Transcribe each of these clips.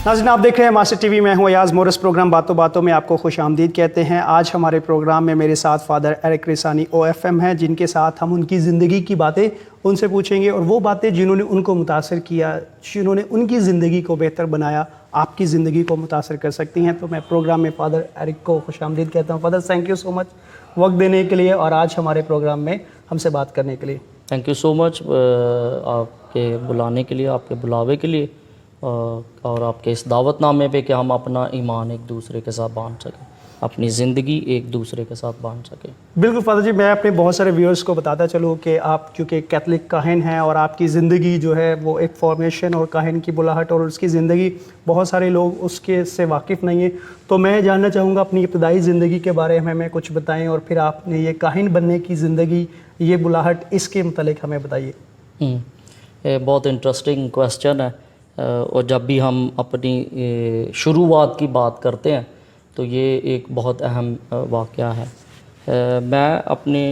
ناظرین آپ دیکھ رہے ہیں ماسٹر ٹی وی، میں ہوں ایاز مورس، پروگرام باتوں باتوں میں آپ کو خوش آمدید کہتے ہیں۔ آج ہمارے پروگرام میں میرے ساتھ فادر ایرک ریسانی OFM ہیں، جن کے ساتھ ہم ان کی زندگی کی باتیں ان سے پوچھیں گے، اور وہ باتیں جنہوں نے ان کو متاثر کیا، جنہوں نے ان کی زندگی کو بہتر بنایا، آپ کی زندگی کو متاثر کر سکتی ہیں۔ تو میں پروگرام میں فادر ایرک کو خوش آمدید کہتا ہوں۔ فادر تھینک یو سو مچ وقت دینے کے لیے اور آج ہمارے پروگرام میں ہم سے بات کرنے کے لیے۔ تھینک یو سو مچ آپ کے بلانے کے لیے، آپ کے بلاوے کے لیے، اور آپ کے اس دعوت نامے پہ کہ ہم اپنا ایمان ایک دوسرے کے ساتھ بانٹ سکیں، اپنی زندگی ایک دوسرے کے ساتھ بانٹ سکیں۔ بالکل فادر جی، میں اپنے بہت سارے ویورز کو بتاتا چلوں کہ آپ چونکہ کیتھولک کاہن ہیں اور آپ کی زندگی جو ہے وہ ایک فارمیشن اور کاہن کی بلاہٹ اور اس کی زندگی، بہت سارے لوگ اس کے سے واقف نہیں ہیں، تو میں جاننا چاہوں گا اپنی ابتدائی زندگی کے بارے میں کچھ بتائیں، اور پھر آپ نے یہ کاہن بننے کی زندگی، یہ بلاہٹ، اس کے متعلق ہمیں بتائیے۔ بہت انٹرسٹنگ کویسچن ہے، اور جب بھی ہم اپنی شروعات کی بات کرتے ہیں تو یہ ایک بہت اہم واقعہ ہے۔ میں اپنے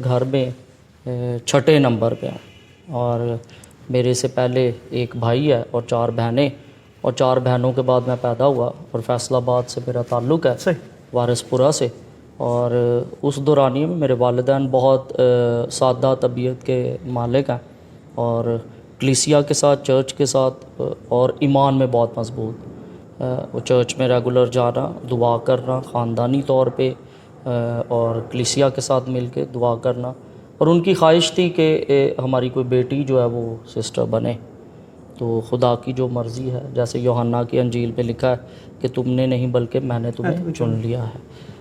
گھر میں چھٹے نمبر پہ ہوں، اور میرے سے پہلے ایک بھائی ہے اور 4 بہنیں، اور 4 بہنوں کے بعد میں پیدا ہوا، اور فیصل آباد سے میرا تعلق ہے، وارث پورہ سے۔ اور اس دورانیے میں میرے والدین بہت سادہ طبیعت کے مالک ہیں، اور کلیسیا کے ساتھ، چرچ کے ساتھ، اور ایمان میں بہت مضبوط۔ وہ چرچ میں ریگولر جانا، دعا کرنا خاندانی طور پہ، اور کلیسیا کے ساتھ مل کے دعا کرنا، اور ان کی خواہش تھی کہ ہماری کوئی بیٹی جو ہے وہ سسٹر بنے۔ تو خدا کی جو مرضی ہے، جیسے یوحنا کی انجیل میں لکھا ہے کہ تم نے نہیں بلکہ میں نے تمہیں چن لیا ہے،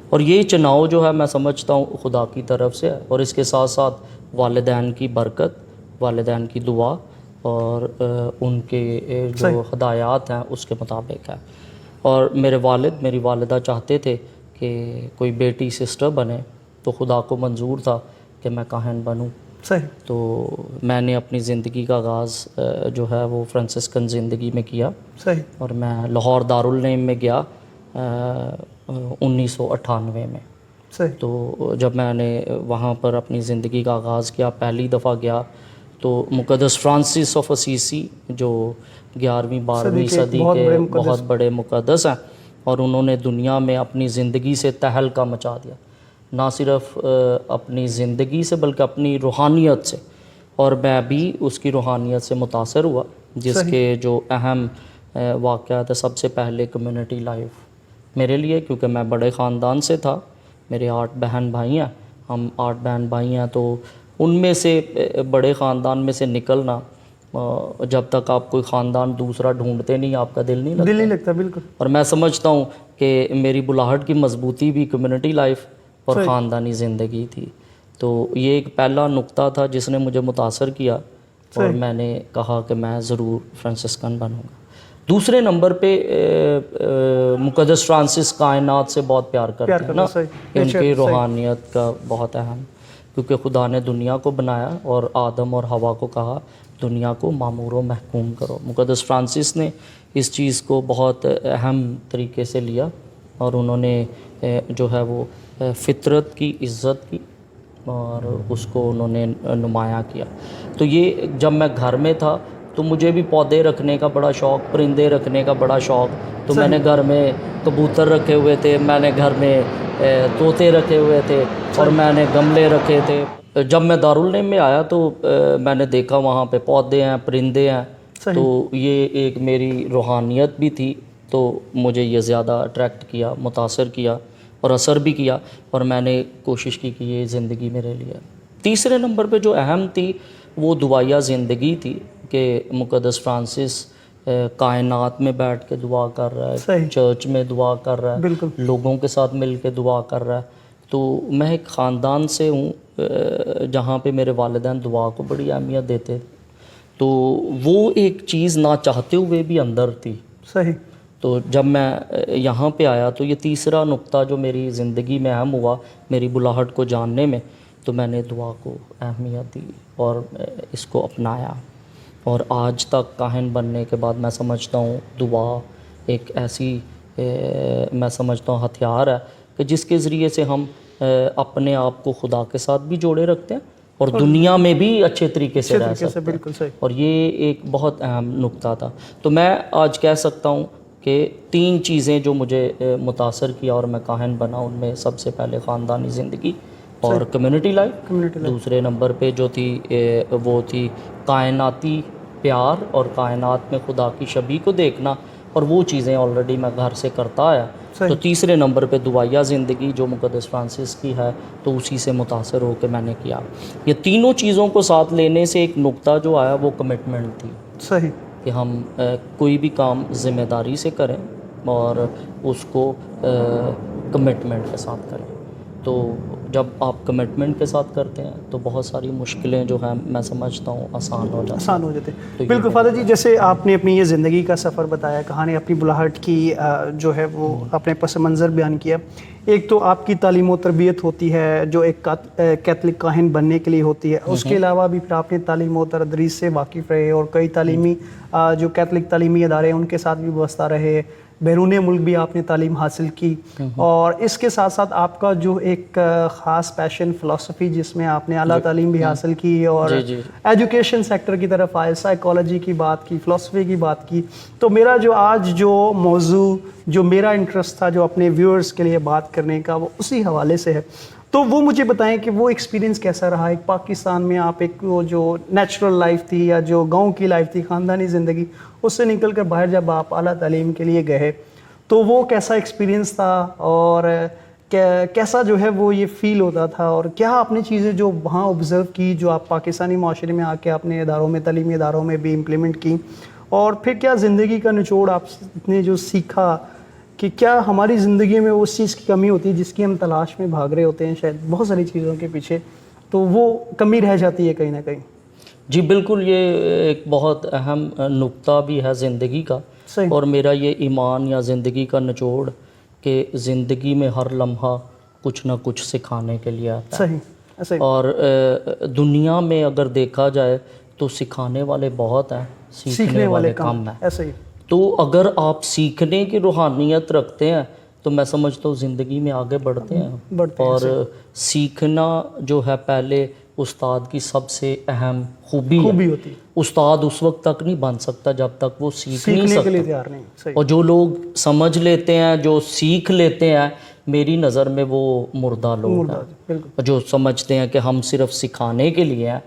اور یہ چناؤ جو ہے میں سمجھتا ہوں خدا کی طرف سے ہے، اور اس کے ساتھ ساتھ والدین کی برکت، والدین کی دعا، اور ان کے جو ہدایات ہیں اس کے مطابق ہے۔ اور میرے والد، میری والدہ چاہتے تھے کہ کوئی بیٹی سسٹر بنے، تو خدا کو منظور تھا کہ میں کاہن بنوں۔ تو میں نے اپنی زندگی کا آغاز جو ہے وہ فرانسسکن زندگی میں کیا، اور میں لاہور دارالعلوم میں گیا 1998 میں۔ تو جب میں نے وہاں پر اپنی زندگی کا آغاز کیا، پہلی دفعہ گیا، تو مقدس فرانسس آف اسیسی جو 11ویں 12ویں صدی کے بہت بڑے مقدس ہیں، اور انہوں نے دنیا میں اپنی زندگی سے تہلکہ مچا دیا، نہ صرف اپنی زندگی سے بلکہ اپنی روحانیت سے، اور میں بھی اس کی روحانیت سے متاثر ہوا، جس کے جو اہم واقعات، سب سے پہلے کمیونٹی لائف میرے لیے، کیونکہ میں بڑے خاندان سے تھا، میرے 8 بہن بھائی ہیں، ہم 8 بہن بھائی ہیں، تو ان میں سے بڑے خاندان میں سے نکلنا، جب تک آپ کوئی خاندان دوسرا ڈھونڈتے نہیں آپ کا دل نہیں لگتا۔ بالکل۔ اور میں سمجھتا ہوں کہ میری بلاہٹ کی مضبوطی بھی کمیونٹی لائف اور خاندانی زندگی تھی۔ تو یہ ایک پہلا نقطہ تھا جس نے مجھے متاثر کیا، اور میں نے کہا کہ میں ضرور فرانسسکن بنوں گا۔ دوسرے نمبر پہ مقدس فرانسس کائنات سے بہت پیار کرتے ہیں نا، ان کی روحانیت کا بہت اہم، کیونکہ خدا نے دنیا کو بنایا اور آدم اور حوا کو کہا دنیا کو معمور و محکوم کرو۔ مقدس فرانسس نے اس چیز کو بہت اہم طریقے سے لیا، اور انہوں نے جو ہے وہ فطرت کی عزت کی، اور اس کو انہوں نے نمایاں کیا۔ تو یہ جب میں گھر میں تھا تو مجھے بھی پودے رکھنے کا بڑا شوق، پرندے رکھنے کا بڑا شوق، تو میں نے گھر میں کبوتر رکھے ہوئے تھے، میں نے گھر میں طوطے رکھے ہوئے تھے، اور میں نے گملے رکھے تھے۔ جب میں دارالعلوم میں آیا تو میں نے دیکھا وہاں پہ پودے ہیں، پرندے ہیں، تو یہ ایک میری روحانیت بھی تھی، تو مجھے یہ زیادہ اٹریکٹ کیا، متاثر کیا، اور اثر بھی کیا، اور میں نے کوشش کی کہ یہ زندگی میرے لیے۔ تیسرے نمبر پہ جو اہم تھی وہ دعائیہ زندگی تھی، کہ مقدس فرانسس کائنات میں بیٹھ کے دعا کر رہا ہے، چرچ میں دعا کر رہا ہے، لوگوں کے ساتھ مل کے دعا کر رہا ہے۔ تو میں ایک خاندان سے ہوں جہاں پہ میرے والدین دعا کو بڑی اہمیت دیتے تھے، تو وہ ایک چیز نہ چاہتے ہوئے بھی اندر تھی۔ تو جب میں یہاں پہ آیا تو یہ تیسرا نقطہ جو میری زندگی میں اہم ہوا، میری بلاہٹ کو جاننے میں، تو میں نے دعا کو اہمیت دی اور اس کو اپنایا، اور آج تک کاہن بننے کے بعد میں سمجھتا ہوں دعا ایک ایسی میں سمجھتا ہوں ہتھیار ہے کہ جس کے ذریعے سے ہم اپنے آپ کو خدا کے ساتھ بھی جوڑے رکھتے ہیں، اور دنیا میں بھی اچھے طریقے سے رہ سکتے ہیں. بالکل صحیح. اور یہ ایک بہت اہم نقطہ تھا. تو میں آج کہہ سکتا ہوں کہ 3 چیزیں جو مجھے متاثر کیا اور میں کاہن بنا، ان میں سب سے پہلے خاندانی زندگی اور کمیونٹی لائف. دوسرے نمبر پہ جو تھی وہ تھی کائناتی پیار اور کائنات میں خدا کی شبیہ کو دیکھنا، اور وہ چیزیں آلریڈی میں گھر سے کرتا آیا. تو تیسرے نمبر پہ دعائیہ زندگی جو مقدس فرانسس کی ہے، تو اسی سے متاثر ہو کے میں نے کیا. یہ تینوں چیزوں کو ساتھ لینے سے ایک نقطہ جو آیا وہ کمٹمنٹ تھی. صحیح. کہ ہم کوئی بھی کام ذمہ داری سے کریں اور اس کو کمٹمنٹ کے ساتھ کریں. تو جب آپ کمٹمنٹ کے ساتھ کرتے ہیں تو بہت ساری مشکلیں جو ہیں میں سمجھتا ہوں آسان ہو جاتے ہیں. بالکل فادر جی، جیسے آپ نے اپنی یہ زندگی کا سفر بتایا، کہانی اپنی بلاہٹ کی جو ہے وہ اپنے پس منظر بیان کیا. ایک تو آپ کی تعلیم و تربیت ہوتی ہے جو ایک کیتھولک کاہن بننے کے لیے ہوتی ہے. اس کے علاوہ بھی پھر آپ نے تعلیم و تدریس سے واقف رہے اور کئی تعلیمی جو کیتھولک تعلیمی ادارے ہیں ان کے ساتھ بھی وابستہ رہے. بیرون ملک بھی آپ نے تعلیم حاصل کی، اور اس کے ساتھ ساتھ آپ کا جو ایک خاص پیشن فلسفی، جس میں آپ نے اعلیٰ تعلیم بھی حاصل کی اور ایجوکیشن سیکٹر کی طرف آئے، سائیکالوجی کی بات کی، فلسفی کی بات کی. تو میرا جو آج جو موضوع جو میرا انٹرسٹ تھا جو اپنے ویورز کے لیے بات کرنے کا، وہ اسی حوالے سے ہے. تو وہ مجھے بتائیں کہ وہ ایکسپیرینس کیسا رہا. ایک پاکستان میں آپ ایک وہ جو نیچرل لائف تھی یا جو گاؤں کی لائف تھی، خاندانی زندگی، اس سے نکل کر باہر جب آپ اعلیٰ تعلیم کے لیے گئے تو وہ کیسا ایکسپیرینس تھا، اور کیسا جو ہے وہ یہ فیل ہوتا تھا، اور کیا آپ نے چیزیں جو وہاں آبزرو کی جو آپ پاکستانی معاشرے میں آ کے اپنے اداروں میں، تعلیمی اداروں میں بھی امپلیمنٹ کی، اور پھر کیا زندگی کا نچوڑ آپ نے جو سیکھا کہ کیا ہماری زندگی میں اس چیز کی کمی ہوتی ہے جس کی ہم تلاش میں بھاگ رہے ہوتے ہیں شاید بہت ساری چیزوں کے پیچھے، تو وہ کمی رہ جاتی ہے کہیں نہ کہیں. جی بالکل، یہ ایک بہت اہم نقطہ بھی ہے زندگی کا. اور میرا یہ ایمان یا زندگی کا نچوڑ کہ زندگی میں ہر لمحہ کچھ نہ کچھ سکھانے کے لیے آتا ہے. اور دنیا میں اگر دیکھا جائے تو سکھانے والے بہت ہیں، سیکھنے والے کم ہیں. تو اگر آپ سیکھنے کی روحانیت رکھتے ہیں تو میں سمجھتا ہوں زندگی میں آگے بڑھتے ہیں. اور سیکھنا جو ہے پہلے استاد کی سب سے اہم خوبی ہوتی ہے. استاد اس وقت تک نہیں بن سکتا جب تک وہ سیکھ نہیں سکتا. اور جو لوگ سمجھ لیتے ہیں، جو سیکھ لیتے ہیں، میری نظر میں وہ مردہ لوگ ہیں. جو سمجھتے ہیں کہ ہم صرف سکھانے کے لیے ہیں،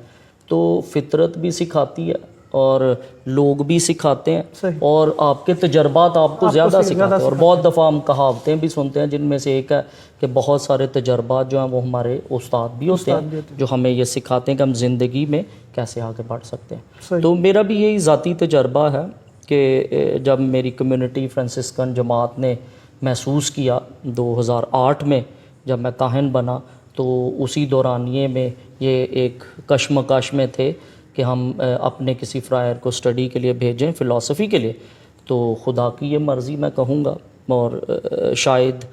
تو فطرت بھی سکھاتی ہے اور لوگ بھی سکھاتے ہیں، اور آپ کے تجربات آپ کو زیادہ سکھاتے ہیں. اور بہت دفعہ ہم کہاوتیں بھی سنتے ہیں جن میں سے ایک ہے کہ بہت سارے تجربات جو ہیں وہ ہمارے استاد بھی ہوتے ہیں جو ہمیں یہ سکھاتے ہیں کہ ہم زندگی میں کیسے آگے بڑھ سکتے ہیں. تو میرا بھی یہی ذاتی تجربہ ہے کہ جب میری کمیونٹی فرانسسکن جماعت نے محسوس کیا 2008 میں جب میں کاہن بنا، تو اسی دورانیے میں یہ ایک کشمکش میں تھے کہ ہم اپنے کسی فرائر کو اسٹڈی کے لیے بھیجیں فلسفی کے لیے. تو خدا کی یہ مرضی میں کہوں گا، اور شاید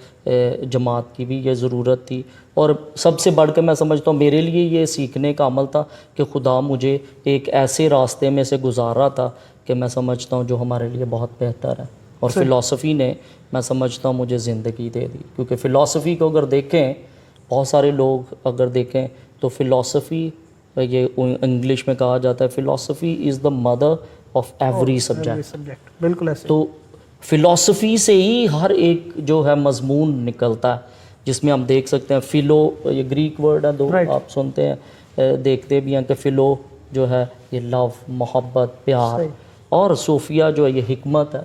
جماعت کی بھی یہ ضرورت تھی. اور سب سے بڑھ کے میں سمجھتا ہوں میرے لیے یہ سیکھنے کا عمل تھا کہ خدا مجھے ایک ایسے راستے میں سے گزارا تھا کہ میں سمجھتا ہوں جو ہمارے لیے بہت بہتر ہے. اور فلسفی نے میں سمجھتا ہوں مجھے زندگی دے دی. کیونکہ فلسفی کو اگر دیکھیں، بہت سارے لوگ اگر دیکھیں تو فلسفی، یہ انگلش میں کہا جاتا ہے فلسفی is the mother of every subject. بالکل ایسے. تو فلسفی سے ہی ہر ایک جو ہے مضمون نکلتا ہے، جس میں ہم دیکھ سکتے ہیں فلو، یہ گریک ورڈ ہے، دو آپ سنتے ہیں دیکھتے بھی ہیں کہ فلو جو ہے یہ لو، محبت، پیار، اور صوفیہ جو ہے یہ حکمت ہے.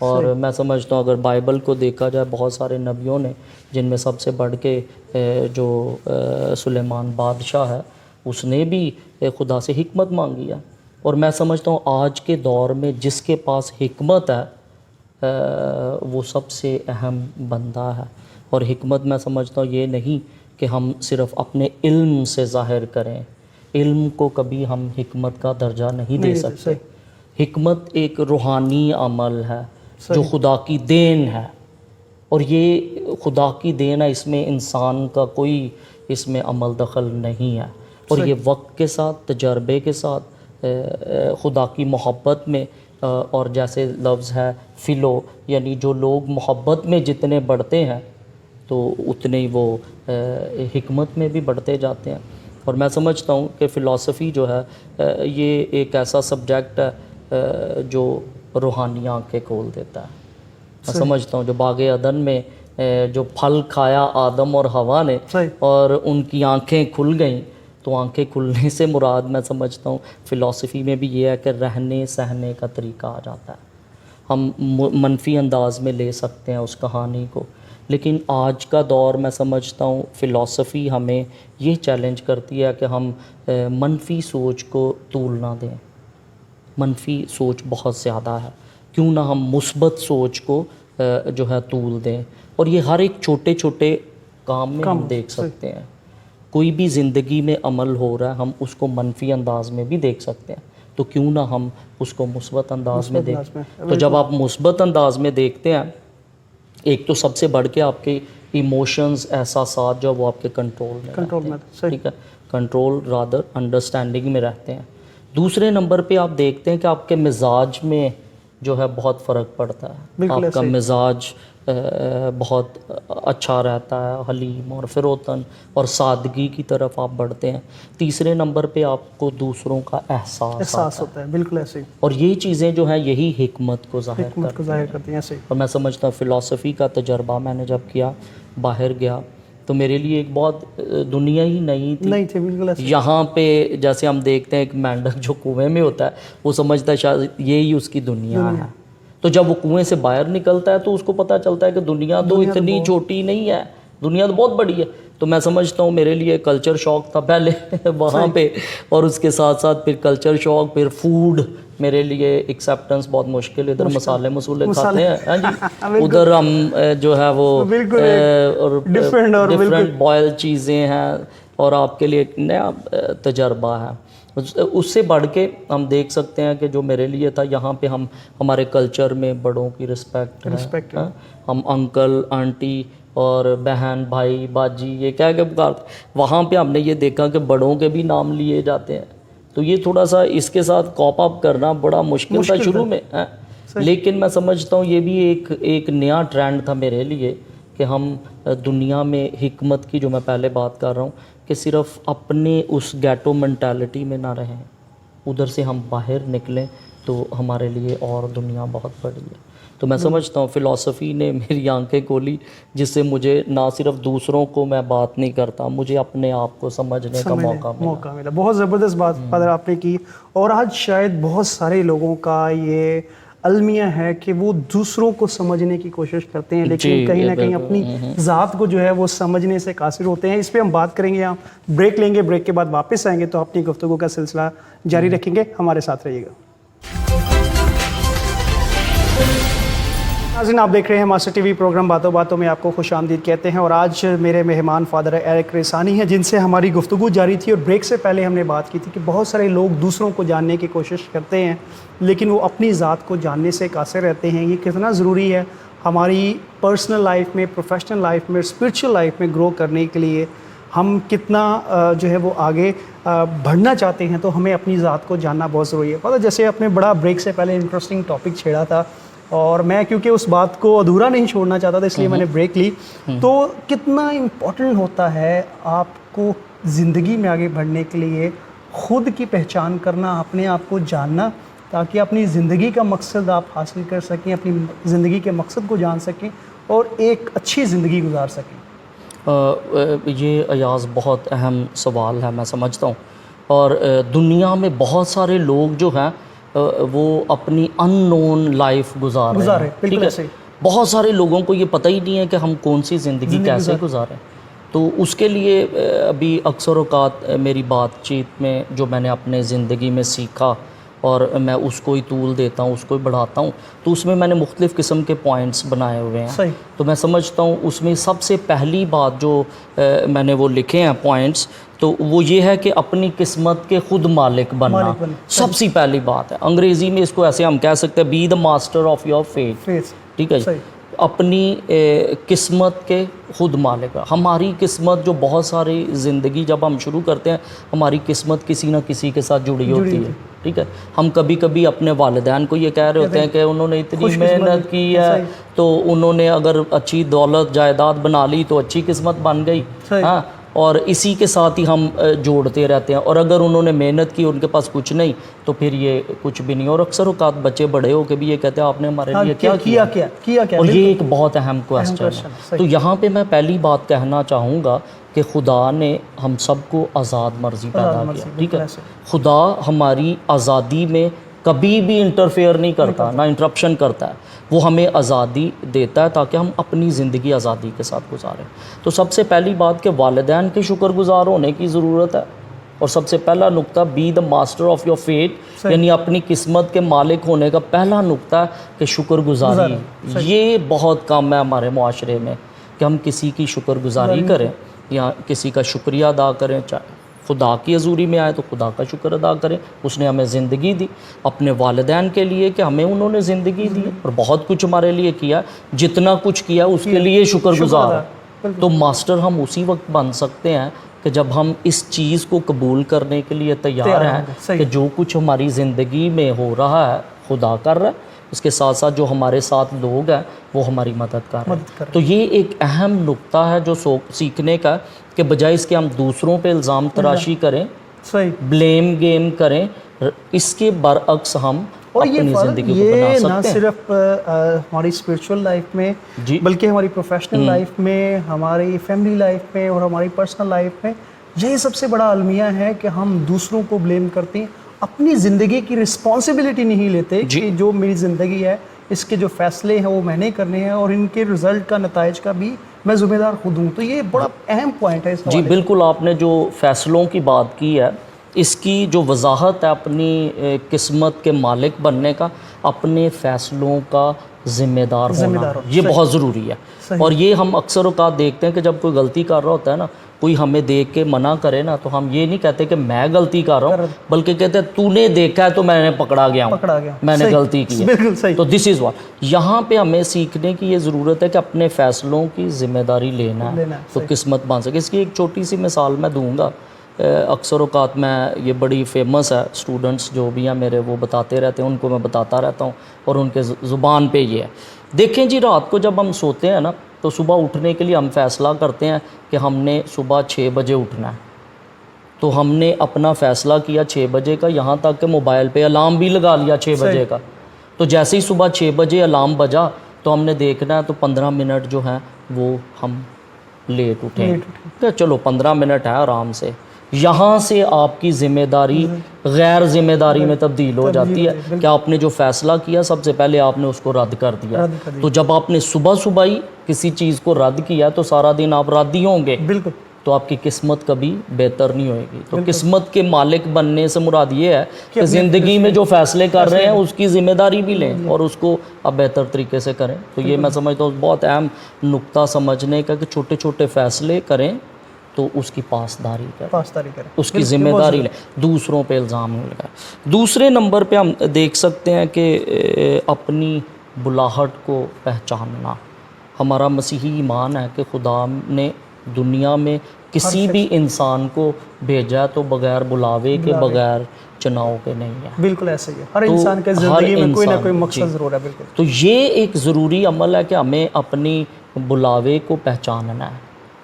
اور میں سمجھتا ہوں اگر بائبل کو دیکھا جائے، بہت سارے نبیوں نے، جن میں سب سے بڑھ کے جو سلیمان بادشاہ ہے، اس نے بھی خدا سے حکمت مانگی ہے. اور میں سمجھتا ہوں آج کے دور میں جس کے پاس حکمت ہے وہ سب سے اہم بندہ ہے. اور حکمت میں سمجھتا ہوں یہ نہیں کہ ہم صرف اپنے علم سے ظاہر کریں، علم کو کبھی ہم حکمت کا درجہ نہیں دے سکتے. حکمت ایک روحانی عمل ہے جو خدا کی دین ہے، اور یہ خدا کی دین ہے، اس میں انسان کا کوئی اس میں عمل دخل نہیں ہے. اور یہ وقت کے ساتھ، تجربے کے ساتھ، خدا کی محبت میں، اور جیسے لفظ ہے فلو، یعنی جو لوگ محبت میں جتنے بڑھتے ہیں تو اتنے ہی وہ حکمت میں بھی بڑھتے جاتے ہیں. اور میں سمجھتا ہوں کہ فلسفی جو ہے یہ ایک ایسا سبجیکٹ ہے جو روحانی آنکھیں کھول دیتا ہے. میں سمجھتا ہوں جو باغ عدن میں جو پھل کھایا آدم اور حوا نے اور ان کی آنکھیں کھل گئیں, تو آنکھیں کھلنے سے مراد میں سمجھتا ہوں فلسفی میں بھی یہ ہے کہ رہنے سہنے کا طریقہ آ جاتا ہے. ہم منفی انداز میں لے سکتے ہیں اس کہانی کو, لیکن آج کا دور میں سمجھتا ہوں فلسفی ہمیں یہ چیلنج کرتی ہے کہ ہم منفی سوچ کو طول نہ دیں. منفی سوچ بہت زیادہ ہے, کیوں نہ ہم مثبت سوچ کو جو ہے طول دیں. اور یہ ہر ایک چھوٹے چھوٹے کام میں ہم دیکھ سکتے ہیں. کوئی بھی زندگی میں عمل ہو رہا ہے ہم اس کو منفی انداز میں بھی دیکھ سکتے ہیں, تو کیوں نہ ہم اس کو مثبت انداز میں دیکھیں. تو جب آپ مثبت انداز میں دیکھتے ہیں, ایک تو سب سے بڑھ کے آپ کے ایموشنز, احساسات جو وہ آپ کے کنٹرول میں رہتے ہیں, ٹھیک ہے, کنٹرول رادر انڈرسٹینڈنگ میں رہتے ہیں. دوسرے نمبر پہ آپ دیکھتے ہیں کہ آپ کے مزاج میں جو ہے بہت فرق پڑتا ہے. آپ کا مزاج بہت اچھا رہتا ہے, حلیم اور فروتن اور سادگی کی طرف آپ بڑھتے ہیں. تیسرے نمبر پہ آپ کو دوسروں کا احساس ہوتا ہے. بالکل ایسے ہی. اور یہ چیزیں جو ہیں یہی حکمت کو ظاہر کرتی ہیں. اور میں سمجھتا ہوں فلسفی کا تجربہ میں نے جب کیا, باہر گیا, تو میرے لیے ایک بہت دنیا ہی نئی تھی. بالکل ایسے. یہاں پہ جیسے ہم دیکھتے ہیں ایک مینڈک جو کنویں میں ہوتا ہے وہ سمجھتا ہے شاید یہی اس کی دنیا ہے, تو جب وہ کنویں سے باہر نکلتا ہے تو اس کو پتہ چلتا ہے کہ دنیا تو اتنی چھوٹی نہیں ہے, دنیا تو بہت بڑی ہے. تو میں سمجھتا ہوں میرے لیے کلچر شاک تھا پہلے وہاں پہ, اور اس کے ساتھ ساتھ پھر کلچر شاک, پھر فوڈ میرے لیے ایکسیپٹنس بہت مشکل. ادھر مسالے مسولے کھاتے ہیں ہاں جی, ادھر ہم جو ہے وہ ڈفرینٹ بوائل چیزیں ہیں, اور آپ کے لیے ایک نیا تجربہ ہے. اس سے بڑھ کے ہم دیکھ سکتے ہیں کہ جو میرے لیے تھا, یہاں پہ ہم ہمارے کلچر میں بڑوں کی رسپیکٹ ہے, ہم انکل آنٹی اور بہن بھائی باجی یہ کہہ کے پکارتے. وہاں پہ ہم نے یہ دیکھا کہ بڑوں کے بھی نام لیے جاتے ہیں, تو یہ تھوڑا سا اس کے ساتھ کوپ اپ کرنا بڑا مشکل تھا شروع میں, لیکن میں سمجھتا ہوں یہ بھی ایک نیا ٹرینڈ تھا میرے لیے کہ ہم دنیا میں حکمت کی, جو میں پہلے بات کر رہا ہوں, کہ صرف اپنے اس گیٹو مینٹالٹی میں نہ رہیں, ادھر سے ہم باہر نکلیں تو ہمارے لیے اور دنیا بہت بڑی ہے. تو میں سمجھتا ہوں فلسفی نے میری آنکھیں کھولی, جس سے مجھے نہ صرف دوسروں کو میں بات نہیں کرتا, مجھے اپنے آپ کو سمجھنے کا موقع ملا. بہت زبردست بات فادر آپ نے کی. اور آج شاید بہت سارے لوگوں کا یہ المیہ ہے کہ وہ دوسروں کو سمجھنے کی کوشش کرتے ہیں, لیکن کہیں نہ کہیں اپنی ذات کو جو ہے وہ سمجھنے سے قاصر ہوتے ہیں. اس پہ ہم بات کریں گے, ہم بریک لیں گے, بریک کے بعد واپس آئیں گے تو اپنی گفتگو کا سلسلہ جاری رکھیں گے. ہمارے ساتھ رہیے گا. ناظرین آپ دیکھ رہے ہیں ماسٹر ٹی وی پروگرام باتوں باتوں میں, آپ کو خوش آمدید کہتے ہیں. اور آج میرے مہمان فادر ایرک ریسانی ہیں, جن سے ہماری گفتگو جاری تھی. اور بریک سے پہلے ہم نے بات کی تھی کہ بہت سارے لوگ دوسروں کو جاننے کی کوشش کرتے ہیں, لیکن وہ اپنی ذات کو جاننے سے قاصر رہتے ہیں. یہ کتنا ضروری ہے ہماری پرسنل لائف میں, پروفیشنل لائف میں, اسپرچل لائف میں گرو کرنے کے لیے. ہم کتنا جو ہے وہ آگے بڑھنا چاہتے ہیں, تو ہمیں اپنی ذات کو جاننا بہت ضروری ہے. پتہ جیسے آپ نے بڑا بریک سے پہلے انٹرسٹنگ ٹاپک چھیڑا تھا, اور میں کیونکہ اس بات کو ادھورا نہیں چھوڑنا چاہتا تھا, اس لیے میں نے بریک لی. تو کتنا امپورٹنٹ ہوتا ہے آپ کو زندگی میں آگے بڑھنے کے لیے خود کی پہچان کرنا, اپنے آپ کو جاننا, تاکہ اپنی زندگی کا مقصد آپ حاصل کر سکیں, اپنی زندگی کے مقصد کو جان سکیں اور ایک اچھی زندگی گزار سکیں. یہ ایاز بہت اہم سوال ہے میں سمجھتا ہوں. اور دنیا میں بہت سارے لوگ جو ہیں وہ اپنی ان نون لائف گزار رہے ہیں, ٹھیک ہے. بہت سارے لوگوں کو یہ پتہ ہی نہیں ہے کہ ہم کون سی زندگی کیسے گزاریں. تو اس کے لیے ابھی اکثر اوقات میری بات چیت میں جو میں نے اپنے زندگی میں سیکھا, اور میں اس کو ہی طول دیتا ہوں, اس کو ہی بڑھاتا ہوں, تو اس میں نے مختلف قسم کے پوائنٹس بنائے ہوئے ہیں. تو میں سمجھتا ہوں اس میں سب سے پہلی بات جو میں نے وہ لکھے ہیں پوائنٹس, تو وہ یہ ہے کہ اپنی قسمت کے خود مالک بننا سب سے پہلی بات ہے. انگریزی میں اس کو ایسے ہم کہہ سکتے ہیں, be the master of your fate, ٹھیک ہے جی. اپنی قسمت کے خود مالک. ہماری قسمت جو بہت ساری زندگی جب ہم شروع کرتے ہیں, ہماری قسمت کسی نہ کسی کے ساتھ جڑی ہوتی ہے, ٹھیک ہے. ہم کبھی کبھی اپنے والدین کو یہ کہہ رہے ہوتے ہیں کہ انہوں نے اتنی محنت کی ہے, تو انہوں نے اگر اچھی دولت جائیداد بنا لی تو اچھی قسمت بن گئی, ہاں. اور اسی کے ساتھ ہی ہم جوڑتے رہتے ہیں، اور اگر انہوں نے محنت کی ان کے پاس کچھ نہیں تو پھر یہ کچھ بھی نہیں. اور اکثر اوقات بچے بڑے ہو کے بھی یہ کہتے ہیں آپ نے ہمارے لیے کیا کیا، اور یہ ایک بہت اہم کوسچن ہے. تو یہاں پہ میں پہلی بات کہنا چاہوں گا کہ خدا نے ہم سب کو آزاد مرضی پیدا کیا، ٹھیک ہے. خدا ہماری آزادی میں کبھی بھی انٹرفیئر نہیں کرتا، نہ انٹرپشن کرتا ہے. وہ ہمیں آزادی دیتا ہے تاکہ ہم اپنی زندگی آزادی کے ساتھ گزاریں. تو سب سے پہلی بات کہ والدین کے شکر گزار ہونے کی ضرورت ہے، اور سب سے پہلا نقطہ be the master of your fate, یعنی اپنی قسمت کے مالک ہونے کا پہلا نقطہ ہے کہ شکر گزاری. یہ بہت کم ہے ہمارے معاشرے میں کہ ہم کسی کی شکر گزاری کریں یا کسی کا شکریہ ادا کریں. چاہے خدا کی حضوری میں آئے تو خدا کا شکر ادا کریں، اس نے ہمیں زندگی دی. اپنے والدین کے لیے کہ ہمیں انہوں نے زندگی دی اور بہت کچھ ہمارے لیے کیا، جتنا کچھ کیا اس کے لیے شکر گزار ہے. تو ماسٹر ہم اسی وقت بن سکتے ہیں کہ جب ہم اس چیز کو قبول کرنے کے لیے تیار ہیں کہ جو کچھ ہماری زندگی میں ہو رہا ہے خدا کر رہا ہے، اس کے ساتھ ساتھ جو ہمارے ساتھ لوگ ہیں وہ ہماری مدد کر رہے ہیں. تو یہ ایک اہم نقطہ ہے جو سیکھنے کا، کہ بجائے اس کے ہم دوسروں پہ الزام تراشی کریں، بلیم گیم کریں، اس کے برعکس ہم اپنی زندگی کو بنا سکتے ہیں. نہ صرف ہماری اسپرچول لائف میں بلکہ ہماری پروفیشنل لائف میں، ہماری فیملی لائف میں اور ہماری پرسنل لائف میں یہی سب سے بڑا المیہ ہے کہ ہم دوسروں کو بلیم کرتے ہیں، اپنی زندگی کی رسپانسبلٹی نہیں لیتے کہ جو میری زندگی ہے اس کے جو فیصلے ہیں وہ میں نے کرنے ہیں اور ان کے رزلٹ کا، نتائج کا بھی میں ذمہ دار خود ہوں. تو یہ بڑا اہم پوائنٹ ہے. جی بالکل، آپ نے جو فیصلوں کی بات کی ہے اس کی جو وضاحت ہے اپنی قسمت کے مالک بننے کا، اپنے فیصلوں کا ذمہ دار ہونا، یہ بہت ضروری ہے. اور یہ ہم اکثر اوقات دیکھتے ہیں کہ جب کوئی غلطی کر رہا ہوتا ہے نا، کوئی ہمیں دیکھ کے منع کرے نا، تو ہم یہ نہیں کہتے کہ میں غلطی کر رہا ہوں، بلکہ کہتے ہیں تو نے دیکھا ہے تو میں نے پکڑا گیا ہوں، میں نے غلطی کی ہے. تو دس از واٹ یہاں پہ ہمیں سیکھنے کی یہ ضرورت ہے کہ اپنے فیصلوں کی ذمہ داری لینا ہے تو قسمت بن سکے. اس کی ایک چھوٹی سی مثال میں دوں گا. اکثر اوقات میں، یہ بڑی فیمس ہے، اسٹوڈنٹس جو بھی ہیں میرے وہ بتاتے رہتے ہیں، ان کو میں بتاتا رہتا ہوں اور ان کے زبان پہ یہ ہے. دیکھیں جی، رات کو جب ہم سوتے ہیں نا تو صبح اٹھنے کے لیے ہم فیصلہ کرتے ہیں کہ ہم نے صبح 6 بجے اٹھنا ہے. تو ہم نے اپنا فیصلہ کیا 6 بجے کا، یہاں تک کہ موبائل پہ الارم بھی لگا لیا 6 بجے کا. تو جیسے ہی صبح 6 بجے الارم بجا تو ہم نے دیکھنا ہے تو 15 منٹ جو ہیں وہ ہم لیٹ اٹھیں کہ چلو 15 منٹ ہے آرام سے. یہاں سے آپ کی ذمہ داری غیر ذمہ داری میں تبدیل ہو جاتی ہے کہ آپ نے جو فیصلہ کیا سب سے پہلے آپ نے اس کو رد کر دیا. تو جب آپ نے صبح صبح ہی کسی چیز کو رد کیا تو سارا دن آپ رد ہی ہوں گے، تو آپ کی قسمت کبھی بہتر نہیں ہوئے گی. تو قسمت کے مالک بننے سے مراد یہ ہے کہ زندگی میں جو فیصلے کر رہے ہیں اس کی ذمہ داری بھی لیں اور اس کو آپ بہتر طریقے سے کریں. تو یہ میں سمجھتا ہوں بہت اہم نقطہ سمجھنے کا کہ چھوٹے چھوٹے فیصلے کریں تو اس کی پاسداری کریں، اس کی ذمہ داری لیں، دوسروں پہ الزام نہیں لگائیں. دوسرے نمبر پہ ہم دیکھ سکتے ہیں کہ اپنی بلاہٹ کو پہچاننا. ہمارا مسیحی ایمان ہے کہ خدا نے دنیا میں کسی بھی انسان کو بھیجا تو بغیر بلاوے کے، بغیر چناؤ کے نہیں ہے. بالکل ایسے ہی ہے، ہر انسان کے زندگی میں کوئی نہ کوئی مقصد ضرور ہے. بالکل. تو یہ ایک ضروری عمل ہے کہ ہمیں اپنی بلاوے کو پہچاننا ہے.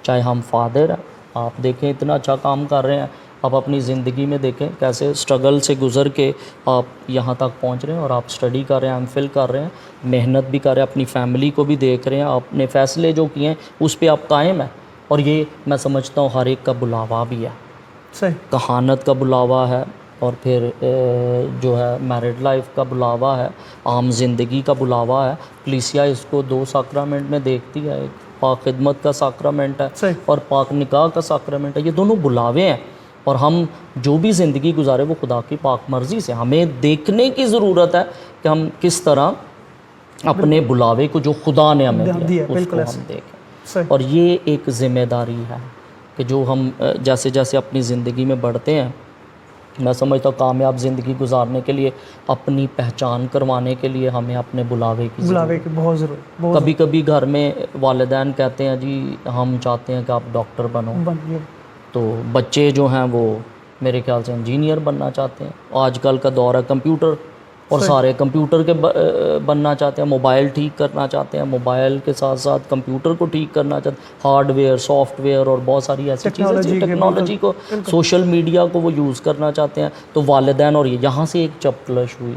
چاہے ہم فادر ہیں، آپ دیکھیں اتنا اچھا کام کر رہے ہیں، آپ اپنی زندگی میں دیکھیں کیسے اسٹرگل سے گزر کے آپ یہاں تک پہنچ رہے ہیں اور آپ اسٹڈی کر رہے ہیں، ایم فل کر رہے ہیں، محنت بھی کر رہے ہیں، اپنی فیملی کو بھی دیکھ رہے ہیں، آپ نے فیصلے جو کیے ہیں اس پہ آپ قائم ہیں. اور یہ میں سمجھتا ہوں ہر ایک کا بلاوا بھی ہے. کہانت کا بلاوا ہے، اور پھر جو ہے میرڈ لائف کا بلاوا ہے، عام زندگی کا بلاوا ہے. کلیسیا اس کو 2 ساکرامنٹ میں دیکھتی ہے، ایک پاک خدمت کا ساکرامنٹ ہے اور پاک نکاح کا ساکرامنٹ ہے. یہ دونوں بلاوے ہیں اور ہم جو بھی زندگی گزارے وہ خدا کی پاک مرضی سے. ہمیں دیکھنے کی ضرورت ہے کہ ہم کس طرح اپنے بلاوے کو جو خدا نے ہمیں دیا اس کو ہم دیکھیں. اور یہ ایک ذمہ داری ہے کہ جو ہم جیسے جیسے اپنی زندگی میں بڑھتے ہیں، میں سمجھتا ہوں کامیاب زندگی گزارنے کے لیے، اپنی پہچان کروانے کے لیے ہمیں اپنے بلاوے کی بہت ضرورت. کبھی کبھی گھر میں والدین کہتے ہیں جی ہم چاہتے ہیں کہ آپ ڈاکٹر بنو، تو بچے جو ہیں وہ میرے خیال سے انجینئر بننا چاہتے ہیں. آج کل کا دور ہے کمپیوٹر اور سارے کمپیوٹر کے بننا چاہتے ہیں, موبائل ٹھیک کرنا چاہتے ہیں, موبائل کے ساتھ ساتھ کمپیوٹر کو ٹھیک کرنا چاہتے ہیں, ہارڈ ویئر, سافٹ ویئر اور بہت ساری ایسی چیزیں, ٹیکنالوجی کو, سوشل میڈیا کو وہ یوز کرنا چاہتے ہیں. تو والدین, اور یہاں سے ایک چپکلش ہوئی.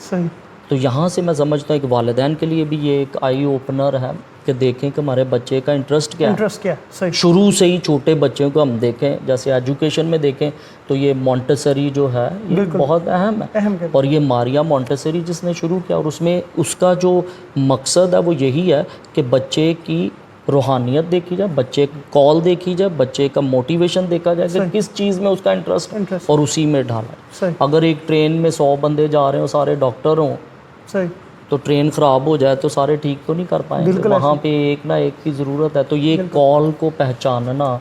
صحیح. تو یہاں سے میں سمجھتا ہوں کہ والدین کے لیے بھی یہ ایک آئی اوپنر ہے کہ دیکھیں کہ ہمارے بچے کا انٹرسٹ کیا ہے. شروع سے ہی چھوٹے بچوں کو ہم دیکھیں, جیسے ایجوکیشن میں دیکھیں تو یہ مونٹیسری جو ہے یہ بہت اہم ہے. اور یہ ماریا مونٹیسری جس نے شروع کیا, اور اس میں اس کا جو مقصد ہے وہ یہی ہے کہ بچے کی روحانیت دیکھی جائے, بچے کی کال دیکھی جائے, بچے کا موٹیویشن دیکھا جائے کہ کس چیز میں اس کا انٹرسٹ اور اسی میں ڈالا ہے. اگر ایک ٹرین میں 100 بندے جا رہے ہوں, سارے ڈاکٹر ہوں, تو ٹرین خراب ہو جائے تو سارے ٹھیک تو نہیں کر پائیں گے, وہاں پہ ایک نہ ایک کی ضرورت ہے. تو یہ کال کو پہچاننا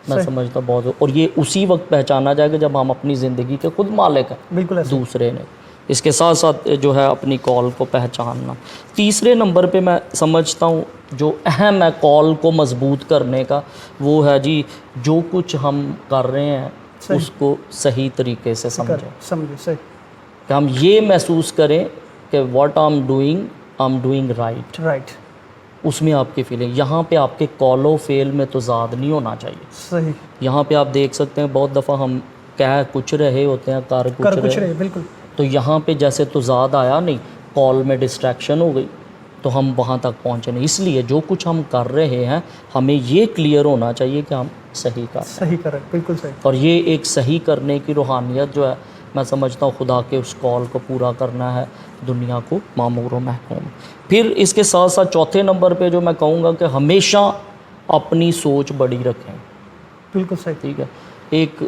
میں سمجھتا بہت, اور یہ اسی وقت پہچانا جائے گا جب ہم اپنی زندگی کے خود مالک ہیں, دوسرے نے. اس کے ساتھ ساتھ جو ہے اپنی کال کو پہچاننا. تیسرے نمبر پہ میں سمجھتا ہوں جو اہم ہے کال کو مضبوط کرنے کا, وہ ہے جی جو کچھ ہم کر رہے ہیں اس کو صحیح طریقے سے سمجھیں, کہ ہم یہ محسوس کریں کہ what I am doing right. اس میں آپ کی فیلنگ, یہاں پہ آپ کے کال و فیل میں تضاد نہیں ہونا چاہیے. صحیح. یہاں پہ آپ دیکھ سکتے ہیں بہت دفعہ ہم کہہ کچھ رہے ہوتے ہیں, کر کچھ رہے. بالکل. تو یہاں پہ جیسے تضاد آیا نہیں, کال میں ڈسٹریکشن ہو گئی, تو ہم وہاں تک پہنچے نہیں. اس لیے جو کچھ ہم کر رہے ہیں ہمیں یہ کلیئر ہونا چاہیے کہ ہم صحیح کر رہے ہیں. بالکل صحیح. اور یہ ایک صحیح کرنے کی روحانیت جو ہے میں سمجھتا ہوں خدا کے اس کال کو پورا کرنا ہے, دنیا کو معمور و محکوم. پھر اس کے ساتھ ساتھ چوتھے نمبر پہ جو میں کہوں گا کہ ہمیشہ اپنی سوچ بڑی رکھیں. بالکل صحیح. ٹھیک ہے. ایک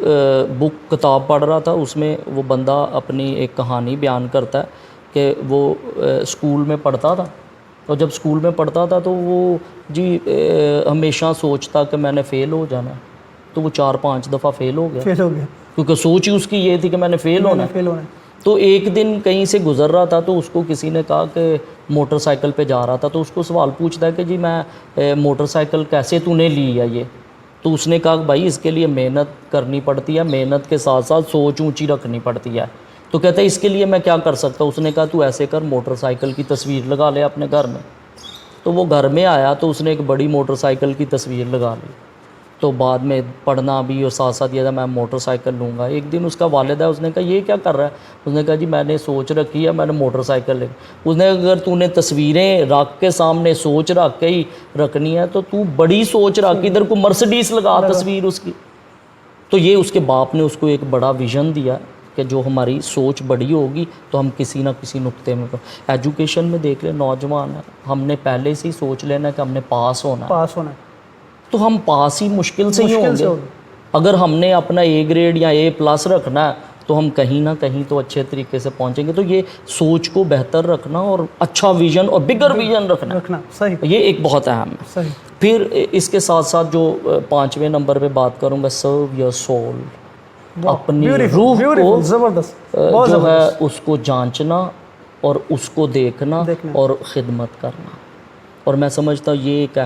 کتاب پڑھ رہا تھا, اس میں وہ بندہ اپنی ایک کہانی بیان کرتا ہے کہ وہ اسکول میں پڑھتا تھا, اور جب اسکول میں پڑھتا تھا تو وہ جی ہمیشہ سوچتا کہ میں نے فیل ہو جانا ہے. تو وہ 4-5 دفعہ فیل ہو گیا, کیونکہ سوچ ہی اس کی یہ تھی کہ میں نے فیل ہونا ہے. تو ایک دن کہیں سے گزر رہا تھا, تو اس کو کسی نے کہا کہ موٹر سائیکل پہ جا رہا تھا, تو اس کو سوال پوچھتا ہے کہ جی میں موٹر سائیکل کیسے تو نے لی ہے یہ. تو اس نے کہا کہ بھائی اس کے لیے محنت کرنی پڑتی ہے, محنت کے ساتھ ساتھ سوچ اونچی رکھنی پڑتی ہے. تو کہتا ہے اس کے لیے میں کیا کر سکتا ہوں. اس نے کہا تو ایسے کر, موٹر سائیکل کی تصویر لگا لے اپنے گھر میں. تو وہ گھر میں آیا تو اس نے ایک بڑی موٹر سائیکل کی تصویر لگا لی. تو بعد میں پڑھنا بھی اور ساتھ ساتھ یہ تھا میں موٹر سائیکل لوں گا. ایک دن اس کا والد ہے, اس نے کہا یہ کیا کر رہا ہے. اس نے کہا جی میں نے سوچ رکھی ہے میں نے موٹر سائیکل لے. اس نے اگر تو نے تصویریں رکھ کے سامنے سوچ رکھ کے ہی رکھنی ہے تو بڑی سوچ رکھ, ادھر کو مرسڈیز لگا تصویر اس کی. تو یہ اس کے باپ نے اس کو ایک بڑا ویژن دیا کہ جو ہماری سوچ بڑی ہوگی تو ہم کسی نہ کسی نقطے میں. ایجوکیشن میں دیکھ لیں, نوجوان ہیں, ہم نے پہلے سے ہی سوچ لینا کہ ہم نے پاس ہونا ہے, تو ہم پاس ہی مشکل سے ہی ہوں گے. اگر ہم نے اپنا اے گریڈ یا A+ رکھنا ہے تو ہم کہیں نہ کہیں تو اچھے طریقے سے پہنچیں گے. تو یہ سوچ کو بہتر رکھنا اور اچھا ویژن اور بگر ویژن رکھنا یہ ایک بہت اہم ہے. پھر اس کے ساتھ ساتھ جو 5ویں نمبر پہ بات کروں گا, سرو یور سول. اپنی روح کو جو ہے اس کو جانچنا اور اس کو دیکھنا اور خدمت کرنا. اور میں سمجھتا ہوں یہ ایک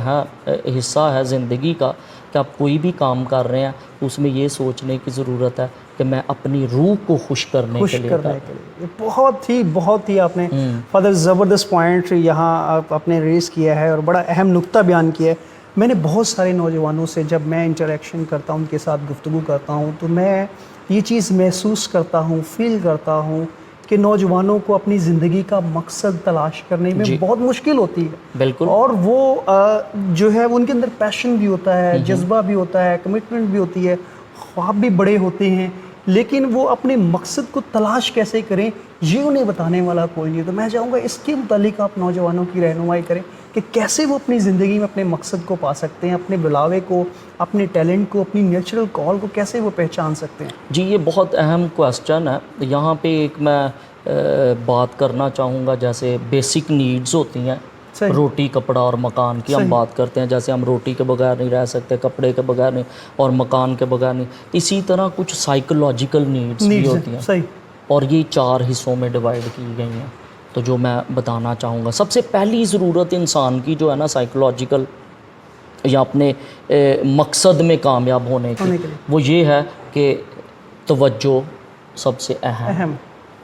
حصہ ہے زندگی کا کہ آپ کوئی بھی کام کر رہے ہیں اس میں یہ سوچنے کی ضرورت ہے کہ میں اپنی روح کو خوش کرنے کے لیے. بہت ہی آپ نے فادر زبردست پوائنٹ یہاں آپ نے ریز کیا ہے اور بڑا اہم نقطہ بیان کیا ہے. میں نے بہت سارے نوجوانوں سے جب میں انٹریکشن کرتا ہوں, ان کے ساتھ گفتگو کرتا ہوں, تو میں یہ چیز محسوس کرتا ہوں, فیل کرتا ہوں کہ نوجوانوں کو اپنی زندگی کا مقصد تلاش کرنے میں بہت مشکل ہوتی ہے. بالکل. اور وہ جو ہے ان کے اندر پیشن بھی ہوتا ہے, جذبہ بھی ہوتا ہے, کمٹمنٹ بھی ہوتی ہے, خواب بھی بڑے ہوتے ہیں, لیکن وہ اپنے مقصد کو تلاش کیسے کریں یہ انہیں بتانے والا کوئی نہیں. تو میں چاہوں گا اس کے متعلق آپ نوجوانوں کی رہنمائی کریں کہ کیسے وہ اپنی زندگی میں اپنے مقصد کو پا سکتے ہیں, اپنے بلاوے کو, اپنے ٹیلنٹ کو, اپنی نیچرل کال کو کیسے وہ پہچان سکتے ہیں. جی یہ بہت اہم کوسچن ہے. یہاں پہ ایک میں بات کرنا چاہوں گا, جیسے بیسک نیڈز ہوتی ہیں, روٹی کپڑا اور مکان کی ہم بات کرتے ہیں. جیسے ہم روٹی کے بغیر نہیں رہ سکتے, کپڑے کے بغیر نہیں, اور مکان کے بغیر نہیں. اسی طرح کچھ سائیکولوجیکل نیڈز بھی ہوتی ہیں, اور یہ 4 حصوں میں ڈیوائڈ کی گئی ہیں. تو جو میں بتانا چاہوں گا, سب سے پہلی ضرورت انسان کی جو ہے نا سائیکولوجیکل یا اپنے مقصد میں کامیاب ہونے کی, وہ یہ ہے کہ توجہ سب سے اہم.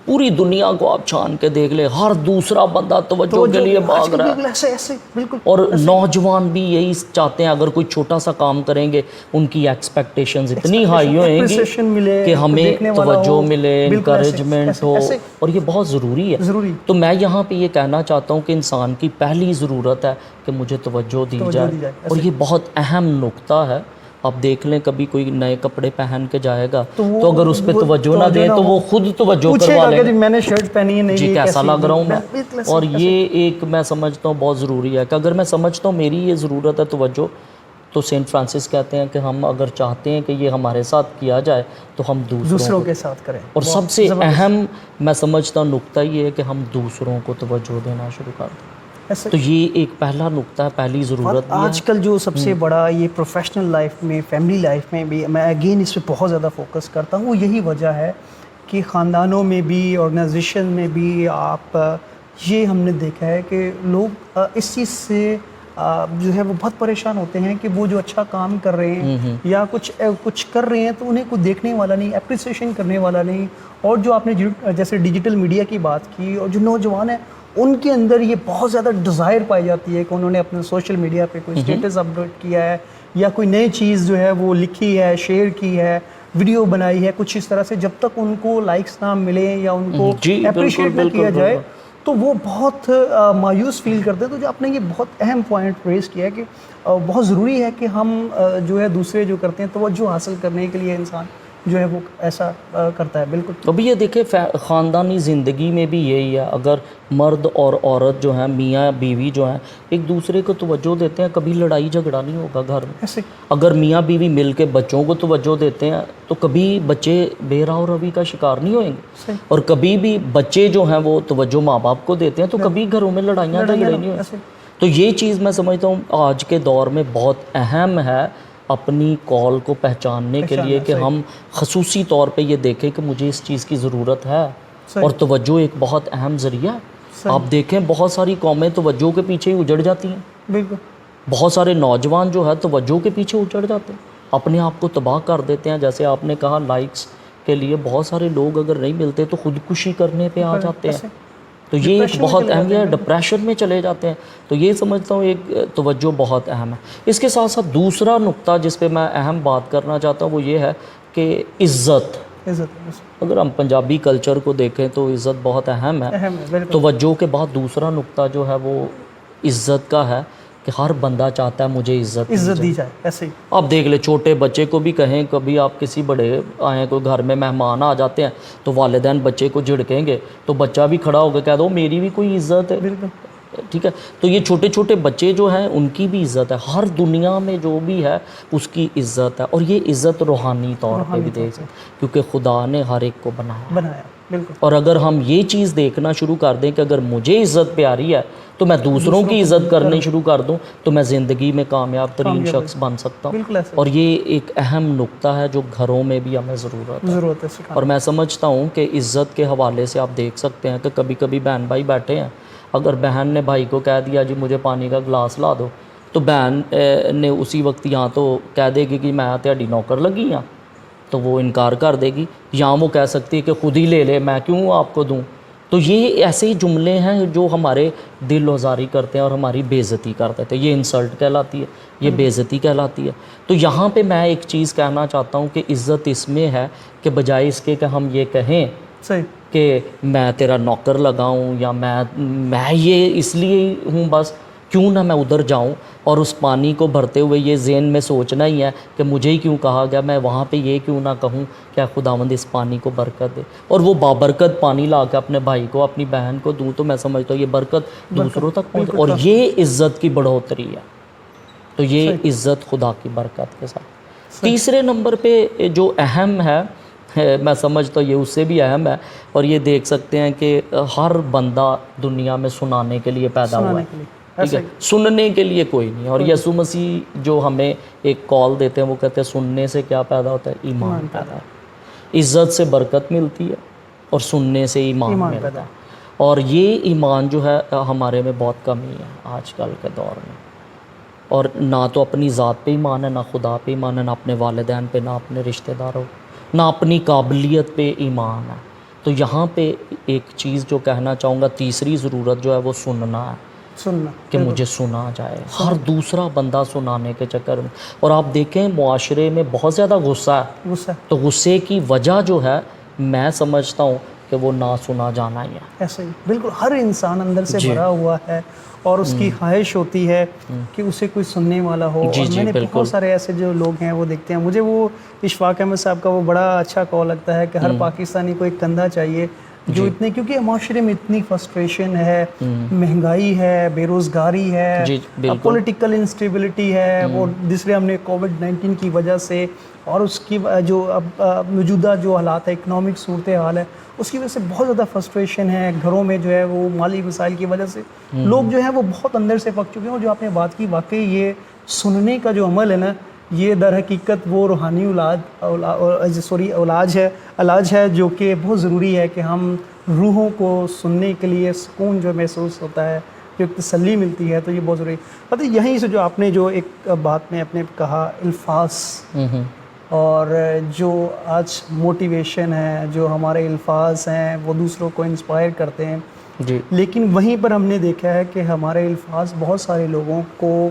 پوری دنیا کو آپ چھان کے دیکھ لیں، ہر دوسرا بندہ توجہ کے لیے بھاگ رہا ہے، بالکل ایسے ایسے بالکل. اور نوجوان بھی یہی چاہتے ہیں اگر کوئی چھوٹا سا کام کریں گے ان کی ایکسپیکٹیشنز اتنی ہائی ہوئیں گی کہ ہمیں توجہ ملے، انکریجمنٹ ہو، اور یہ بہت ضروری ہے. تو میں یہاں پہ یہ کہنا چاہتا ہوں کہ انسان کی پہلی ضرورت ہے کہ مجھے توجہ دی جائے، اور یہ بہت اہم نقطہ ہے. آپ دیکھ لیں کبھی کوئی نئے کپڑے پہن کے جائے گا تو اگر اس پہ توجہ نہ دیں تو وہ خود توجہ کروا لیں گے، میں نے شرٹ پہنی ہے، جی کیسا لگ رہا ہوں میں. اور یہ ایک میں سمجھتا ہوں بہت ضروری ہے کہ اگر میں سمجھتا ہوں میری یہ ضرورت ہے توجہ، تو سینٹ فرانسس کہتے ہیں کہ ہم اگر چاہتے ہیں کہ یہ ہمارے ساتھ کیا جائے تو ہم دوسروں کے ساتھ کریں. اور سب سے اہم میں سمجھتا ہوں نقطہ یہ ہے کہ ہم دوسروں کو توجہ دینا شروع کر دیں. تو یہ ایک پہلا نقطہ ہے، پہلی ضرورت بھی ہے. آج کل جو سب سے بڑا یہ پروفیشنل لائف میں، فیملی لائف میں بھی میں اگین اس پہ بہت زیادہ فوکس کرتا ہوں. وہ یہی وجہ ہے کہ خاندانوں میں بھی، آرگنائزیشن میں بھی آپ یہ ہم نے دیکھا ہے کہ لوگ اس چیز سے جو ہے وہ بہت پریشان ہوتے ہیں کہ وہ جو اچھا کام کر رہے ہیں یا کچھ کر رہے ہیں تو انہیں کوئی دیکھنے والا نہیں، اپریسیشن کرنے والا نہیں. اور جو آپ نے جیسے ڈیجیٹل میڈیا کی بات کی، اور جو نوجوان ہیں ان کے اندر یہ بہت زیادہ ڈیزائر پائی جاتی ہے کہ انہوں نے اپنے سوشل میڈیا پہ کوئی اسٹیٹس اپڈیٹ کیا ہے یا کوئی نئی چیز جو ہے وہ لکھی ہے، شیئر کی ہے، ویڈیو بنائی ہے کچھ اس طرح سے. جب تک ان کو لائکس نہ ملیں یا ان کو اپریشیٹ نہ کیا جائے تو وہ بہت مایوس فیل کرتے ہیں. تو جو آپ نے یہ بہت اہم پوائنٹ ریز کیا ہے کہ بہت ضروری ہے کہ ہم جو ہے دوسرے جو کرتے ہیں توجہ حاصل کرنے کے لیے انسان جو ہے وہ ایسا کرتا ہے. بالکل. ابھی یہ دیکھیں خاندانی زندگی میں بھی یہی ہے، اگر مرد اور عورت جو ہیں، میاں بیوی جو ہیں، ایک دوسرے کو توجہ دیتے ہیں کبھی لڑائی جھگڑا نہیں ہوگا گھر میں. اگر میاں بیوی مل کے بچوں کو توجہ دیتے ہیں تو کبھی بچے بے راہ و روی کا شکار نہیں ہوئیں گے، اور کبھی بھی بچے جو ہیں وہ توجہ ماں باپ کو دیتے ہیں تو کبھی گھروں میں لڑائیاں جھگڑے نہیں ہوئے. تو یہ چیز میں سمجھتا ہوں آج کے دور میں بہت اہم ہے اپنی کال کو پہچاننے کے لیے کہ ہم خصوصی طور پہ یہ دیکھیں کہ مجھے اس چیز کی ضرورت ہے، اور توجہ ایک بہت اہم ذریعہ ہے. آپ دیکھیں بہت ساری قومیں توجہ کے پیچھے ہی اجڑ جاتی ہیں. بالکل. بہت سارے نوجوان جو ہے توجہ کے پیچھے اجڑ جاتے ہیں، اپنے آپ کو تباہ کر دیتے ہیں. جیسے آپ نے کہا لائکس کے لیے بہت سارے لوگ اگر نہیں ملتے تو خودکشی کرنے پہ آ جاتے ہیں. تو یہ ایک بہت اہم ہے، ڈپریشن میں چلے جاتے ہیں. تو یہ سمجھتا ہوں ایک توجہ بہت اہم ہے. اس کے ساتھ ساتھ دوسرا نقطہ جس پہ میں اہم بات کرنا چاہتا ہوں وہ یہ ہے کہ عزت. اگر ہم پنجابی کلچر کو دیکھیں تو عزت بہت اہم ہے. توجہ کے بعد دوسرا نقطہ جو ہے وہ عزت کا ہے کہ ہر بندہ چاہتا ہے مجھے عزت دی جائے. ایسے ہی آپ دیکھ لیں چھوٹے بچے کو بھی کہیں، کبھی آپ کسی بڑے آئیں، کوئی گھر میں مہمان آ جاتے ہیں تو والدین بچے کو جھڑکیں گے تو بچہ بھی کھڑا ہو کے کہہ دو میری بھی کوئی عزت ہے. ٹھیک ہے. تو یہ چھوٹے چھوٹے بچے جو ہیں ان کی بھی عزت ہے. ہر دنیا میں جو بھی ہے اس کی عزت ہے، اور یہ عزت روحانی طور پہ بھی دیکھ کیونکہ خدا نے ہر ایک کو بنایا. اور اگر ہم یہ چیز دیکھنا شروع کر دیں کہ اگر مجھے عزت پیاری ہے تو میں دوسروں کی عزت کرنے شروع کر دوں تو میں زندگی میں کامیاب ترین شخص بن سکتا ہوں. اور یہ ایک اہم نقطہ ہے جو گھروں میں بھی ہمیں ضرورت ہے. اور میں سمجھتا ہوں کہ عزت کے حوالے سے آپ دیکھ سکتے ہیں کہ کبھی کبھی بہن بھائی بیٹھے ہیں، اگر بہن نے بھائی کو کہہ دیا جی مجھے پانی کا گلاس لا دو، تو بہن نے اسی وقت یہاں تو کہہ دے گی کہ میں تہاڈی نوکر لگی ہاں، تو وہ انکار کر دے گی. یا وہ کہہ سکتی ہے کہ خود ہی لے لے، میں کیوں آپ کو دوں. تو یہ ایسے ہی جملے ہیں جو ہمارے دل آزاری کرتے ہیں اور ہماری بے عزتی کرتے ہیں. یہ انسلٹ کہلاتی ہے، یہ بے عزتی کہلاتی ہے. تو یہاں پہ میں ایک چیز کہنا چاہتا ہوں کہ عزت اس میں ہے کہ بجائے اس کے کہ ہم یہ کہیں کہ میں تیرا نوکر لگاؤں یا میں یہ اس لیے ہوں بس، کیوں نہ میں ادھر جاؤں اور اس پانی کو بھرتے ہوئے یہ ذہن میں سوچنا ہی ہے کہ مجھے ہی کیوں کہا گیا، میں وہاں پہ یہ کیوں نہ کہوں کہ خداوند اس پانی کو برکت دے، اور وہ بابرکت پانی لا کے اپنے بھائی کو اپنی بہن کو دوں. تو میں سمجھتا ہوں یہ برکت دوسروں تک پہنچے، اور یہ عزت کی بڑھوتری ہے. تو یہ عزت خدا کی برکت کے ساتھ. تیسرے نمبر پہ جو اہم ہے میں سمجھتا ہوں یہ اس سے بھی اہم ہے، اور یہ دیکھ سکتے ہیں کہ ہر بندہ دنیا میں سنانے کے لیے پیدا ہوا ہے. ٹھیک ہے، سننے کے لیے کوئی نہیں. اور یسوع مسیح جو ہمیں ایک کال دیتے ہیں وہ کہتے ہیں سننے سے کیا پیدا ہوتا ہے؟ ایمان پیدا ہے. عزت سے برکت ملتی ہے اور سننے سے ایمان ملتا ہے. اور یہ ایمان جو ہے ہمارے میں بہت کمی ہے آج کل کے دور میں. اور نہ تو اپنی ذات پہ ایمان ہے، نہ خدا پہ ایمان ہے، نہ اپنے والدین پہ، نہ اپنے رشتہ داروں، نہ اپنی قابلیت پہ ایمان ہے. تو یہاں پہ ایک چیز جو کہنا چاہوں گا، تیسری ضرورت جو ہے وہ سننا ہے، سننا کہ مجھے سنا جائے. ہر دوسرا بندہ سنانے کے چکر میں، اور آپ دیکھیں معاشرے میں بہت زیادہ غصہ ہے، غصہ تو غصے کی وجہ جو ہے میں سمجھتا ہوں کہ وہ نہ سنا جانا ہی ہے. ایسے ہی بالکل ہر انسان اندر سے جی. بھرا ہوا ہے اور اس کی خواہش ہوتی ہے کہ اسے کوئی سننے والا ہو. جی اور جی میں نے بالکل. بہت سارے ایسے جو لوگ ہیں وہ دیکھتے ہیں. مجھے وہ اشفاق احمد صاحب کا وہ بڑا اچھا کال لگتا ہے کہ ہر پاکستانی کو ایک کندھا چاہیے جو اتنے، کیونکہ معاشرے میں اتنی فرسٹریشن ہے، مہنگائی ہے، بے روزگاری ہے، جی بالکل. پولیٹیکل انسٹیبلٹی ہے، اور دوسرے ہم نے کووڈ-19 کی وجہ سے اور اس کی جو اب موجودہ جو حالات ہے، اکنامک صورتحال ہے، اس کی وجہ سے بہت زیادہ فرسٹریشن ہے. گھروں میں جو ہے وہ مالی مسائل کی وجہ سے لوگ جو ہیں وہ بہت اندر سے پک چکے ہیں. اور جو آپ نے بات کی، واقعی یہ سننے کا جو عمل ہے نا، یہ در حقیقت وہ روحانی علاج ہے جو کہ بہت ضروری ہے کہ ہم روحوں کو سننے کے لیے سکون جو محسوس ہوتا ہے، جو تسلی ملتی ہے، تو یہ بہت ضروری ہے. پتہ یہیں سے جو آپ نے جو ایک بات میں اپنے کہا، الفاظ اور جو آج موٹیویشن ہے، جو ہمارے الفاظ ہیں وہ دوسروں کو انسپائر کرتے ہیں. جی. لیکن وہیں پر ہم نے دیکھا ہے کہ ہمارے الفاظ بہت سارے لوگوں کو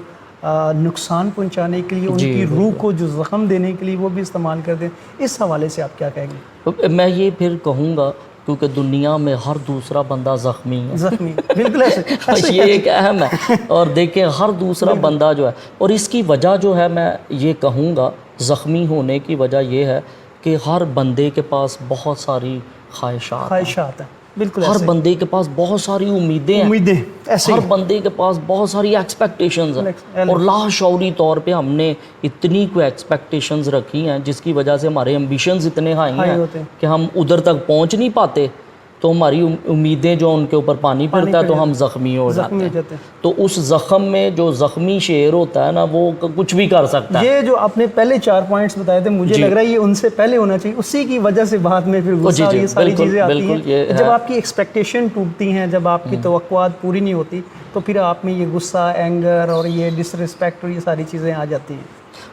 نقصان پہنچانے کے لیے، ان کی روح کو جو زخم دینے کے لیے وہ بھی استعمال کرتے ہیں. اس حوالے سے آپ کیا کہیں گے؟ میں یہ پھر کہوں گا کیونکہ دنیا میں ہر دوسرا بندہ زخمی ہے. زخمی بالکل ایسے یہ ایک اہم ہے. اور دیکھیں ہر دوسرا بندہ جو ہے، اور اس کی وجہ جو ہے میں یہ کہوں گا، زخمی ہونے کی وجہ یہ ہے کہ ہر بندے کے پاس بہت ساری خواہشات ہیں. بالکل ہر بندے کے پاس بہت ساری امیدیں ہیں. ایسے ہر بندے کے پاس بہت ساری ایکسپیکٹیشنز ہیں، اور لاشعوری طور پہ ہم نے اتنی کوئی ایکسپیکٹیشنز رکھی ہیں جس کی وجہ سے ہمارے ایمبیشنز اتنے ہائی ہیں کہ ہم ادھر تک پہنچ نہیں پاتے. تو ہماری امیدیں جو ان کے اوپر پانی پھرتا ہے تو ہم زخمی ہو جاتے ہیں. تو اس زخم میں جو زخمی شعر ہوتا ہے نا، وہ کچھ بھی کر سکتا ہے. یہ جو آپ نے پہلے 4 پوائنٹس بتائے تھے، مجھے لگ رہا ہے یہ ان سے پہلے ہونا چاہیے. اسی کی وجہ سے بعد میں پھر غصہ اور یہ ساری چیزیں آتی ہیں. جب آپ کی ایکسپیکٹیشن ٹوٹتی ہیں، جب آپ کی توقعات پوری نہیں ہوتی، تو پھر آپ میں یہ غصہ، اینگر اور یہ ڈس رسپیکٹ اور یہ ساری چیزیں آ جاتی ہیں.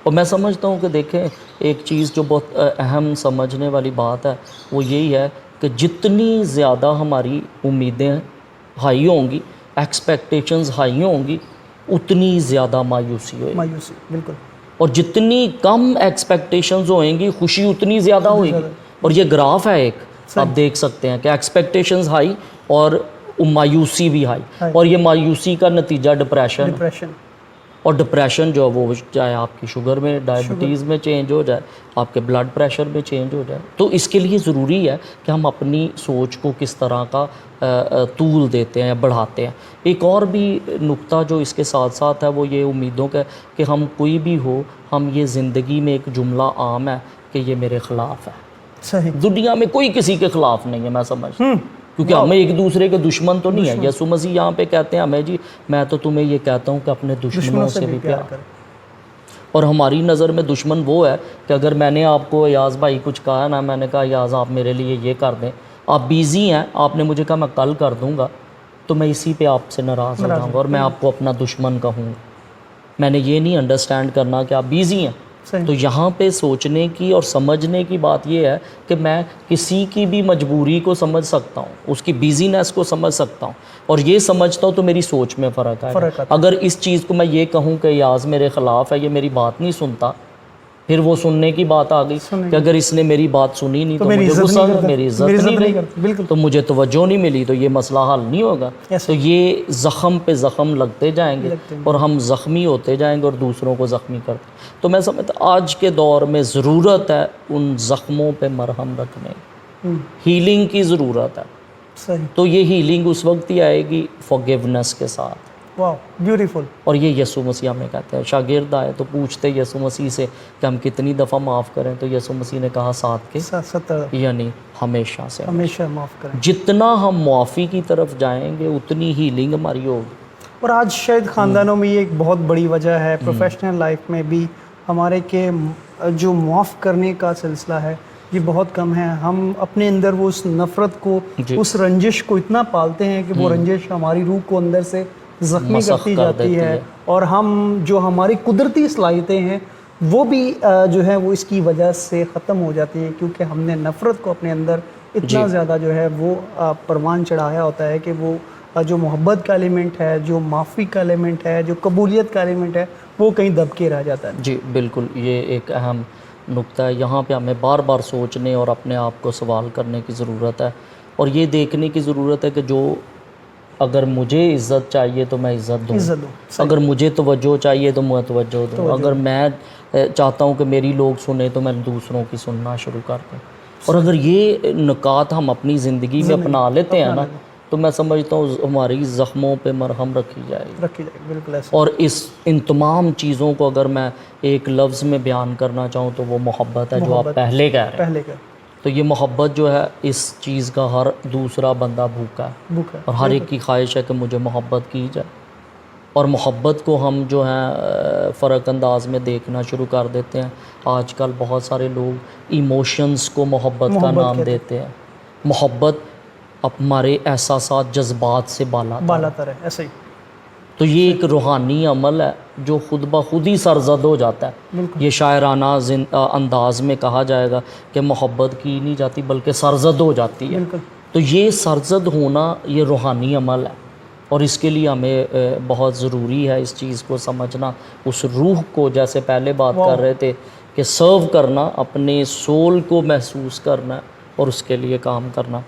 اور میں سمجھتا ہوں کہ دیکھیں ایک چیز جو بہت اہم سمجھنے والی بات ہے وہ یہی ہے کہ جتنی زیادہ ہماری امیدیں ہائی ہوں گی، ایکسپیکٹیشنز ہائی ہوں گی، اتنی زیادہ مایوسی ہوئے گی. بالکل. اور جتنی کم ایکسپیکٹیشنز ہوئیں گی، خوشی اتنی زیادہ ہوئے گی. اور یہ گراف ہے ایک، آپ دیکھ سکتے ہیں کہ ایکسپیکٹیشنز ہائی اور مایوسی بھی ہائی. اور یہ مایوسی کا نتیجہ ڈپریشن. اور ڈپریشن جو ہے وہ چاہے آپ کی شوگر میں، ڈائبٹیز میں چینج ہو جائے، آپ کے بلڈ پریشر میں چینج ہو جائے. تو اس کے لیے ضروری ہے کہ ہم اپنی سوچ کو کس طرح کا طول دیتے ہیں، بڑھاتے ہیں. ایک اور بھی نقطہ جو اس کے ساتھ ساتھ ہے وہ یہ امیدوں کا کہ ہم کوئی بھی ہو، ہم یہ زندگی میں ایک جملہ عام ہے کہ یہ میرے خلاف ہے. صحیح. دنیا میں کوئی کسی کے خلاف نہیں ہے، میں سمجھتا کیونکہ ہمیں ایک دوسرے کے دشمن تو نہیں ہے. یسوع مسیح یہاں پہ کہتے ہیں ہمیں، جی میں تو تمہیں یہ کہتا ہوں کہ اپنے دشمنوں سے بھی پیار کریں. اور ہماری نظر میں دشمن وہ ہے کہ اگر میں نے آپ کو ایاز بھائی کچھ کہا نا، میں نے کہا ایاز آپ میرے لیے یہ کر دیں، آپ بیزی ہیں، آپ نے مجھے کہا میں کل کر دوں گا، تو میں اسی پہ آپ سے ناراض ہو جاؤں گا اور میں آپ کو اپنا دشمن کہوں گا. میں نے یہ نہیں انڈرسٹینڈ کرنا کہ آپ بیزی ہیں. تو یہاں پہ سوچنے کی اور سمجھنے کی بات یہ ہے کہ میں کسی کی بھی مجبوری کو سمجھ سکتا ہوں، اس کی بیزینس کو سمجھ سکتا ہوں، اور یہ سمجھتا ہوں تو میری سوچ میں فرق ہے. اگر اس چیز کو میں یہ کہوں کہ یاز میرے خلاف ہے، یہ میری بات نہیں سنتا، پھر وہ سننے کی بات آ گئی کہ اگر اس نے میری بات سنی نہیں تو مجھے غصہ، میری عزت نہیں کی، تو مجھے توجہ نہیں ملی، تو یہ مسئلہ حل نہیں ہوگا. تو یہ زخم پہ زخم لگتے جائیں گے اور ہم زخمی ہوتے جائیں گے اور دوسروں کو زخمی کرتے. تو میں سمجھتا آج کے دور میں ضرورت ہے ان زخموں پہ مرہم رکھنے، ہیلنگ کی ضرورت ہے. تو یہ ہیلنگ اس وقت ہی آئے گی فارگیونیس کے ساتھ. واو بیوٹیفل. اور یہ یسوع مسیح ہمیں کہتے ہیں، شاگرد آئے تو پوچھتے یسوع مسیح سے کہ ہم کتنی دفعہ معاف کریں، تو یسوع مسیح نے کہا 7 کے 70، یعنی ہمیشہ سے ہمیشہ معاف کریں. جتنا ہم معافی کی طرف جائیں گے اتنی ہیلنگ ہماری ہوگی. اور آج شاید خاندانوں میں یہ ایک بہت بڑی وجہ ہے، پروفیشنل لائف میں بھی ہمارے کہ جو معاف کرنے کا سلسلہ ہے یہ بہت کم ہے. ہم اپنے اندر وہ اس نفرت کو، اس رنجش کو اتنا پالتے ہیں کہ وہ رنجش ہماری روح کو اندر سے زخمی کرتی جاتی ہے، اور ہم جو ہماری قدرتی صلاحیتیں ہیں وہ بھی جو ہے وہ اس کی وجہ سے ختم ہو جاتی ہیں، کیونکہ ہم نے نفرت کو اپنے اندر اتنا زیادہ جو ہے وہ پروان چڑھایا ہوتا ہے کہ وہ جو محبت کا ایلیمنٹ ہے، جو معافی کا ایلیمنٹ ہے، جو قبولیت کا ایلیمنٹ ہے، وہ کہیں دب کے رہ جاتا ہے. جی بالکل، یہ ایک اہم نقطہ ہے. یہاں پہ ہمیں بار بار سوچنے اور اپنے آپ کو سوال کرنے کی ضرورت ہے، اور یہ دیکھنے کی ضرورت ہے کہ جو اگر مجھے عزت چاہیے تو میں عزت دوں، اگر مجھے توجہ چاہیے تو میں توجہ دوں، اگر میں چاہتا ہوں کہ میری لوگ سنیں تو میں دوسروں کی سننا شروع کر دوں. اور اگر یہ نکات ہم اپنی زندگی میں اپنا لیتے ہیں نا، تو میں سمجھتا ہوں ہماری زخموں پہ مرہم رکھی جائے گی. بالکل ایسا. اور ان تمام چیزوں کو اگر میں ایک لفظ میں بیان کرنا چاہوں تو وہ محبت ہے، جو آپ پہلے کہہ رہے ہیں. تو یہ محبت جو ہے، اس چیز کا ہر دوسرا بندہ بھوکا ہے، اور ہر ایک کی خواہش ہے کہ مجھے محبت کی جائے. اور محبت کو ہم جو ہیں فرق انداز میں دیکھنا شروع کر دیتے ہیں. آج کل بہت سارے لوگ ایموشنز کو محبت کا نام دیتے ہیں. محبت ہمارے احساسات، جذبات سے بالا تر ہے. ایسا ہی. تو یہ ایک روحانی عمل ہے جو خود بخود ہی سرزد ہو جاتا ہے. یہ شاعرانہ انداز میں کہا جائے گا کہ محبت کی نہیں جاتی بلکہ سرزد ہو جاتی ہے. تو یہ سرزد ہونا یہ روحانی عمل ہے، اور اس کے لیے ہمیں بہت ضروری ہے اس چیز کو سمجھنا، اس روح کو، جیسے پہلے بات کر رہے تھے کہ سرو کرنا، اپنے سول کو محسوس کرنا اور اس کے لیے کام کرنا.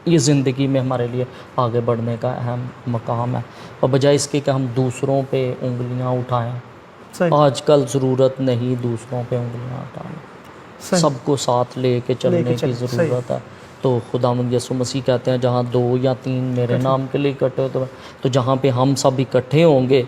یہ زندگی میں ہمارے لیے آگے بڑھنے کا اہم مقام ہے، اور بجائے اس کے کہ ہم دوسروں پہ انگلیاں اٹھائیں. آج کل ضرورت نہیں دوسروں پہ انگلیاں اٹھانے، سب کو ساتھ لے کے چلنے کی ضرورت ہے. تو خداوند یسوع مسیح کہتے ہیں جہاں 2 یا 3 میرے نام کے لیے اکٹھے ہوتے ہیں، تو جہاں پہ ہم سب اکٹھے ہوں گے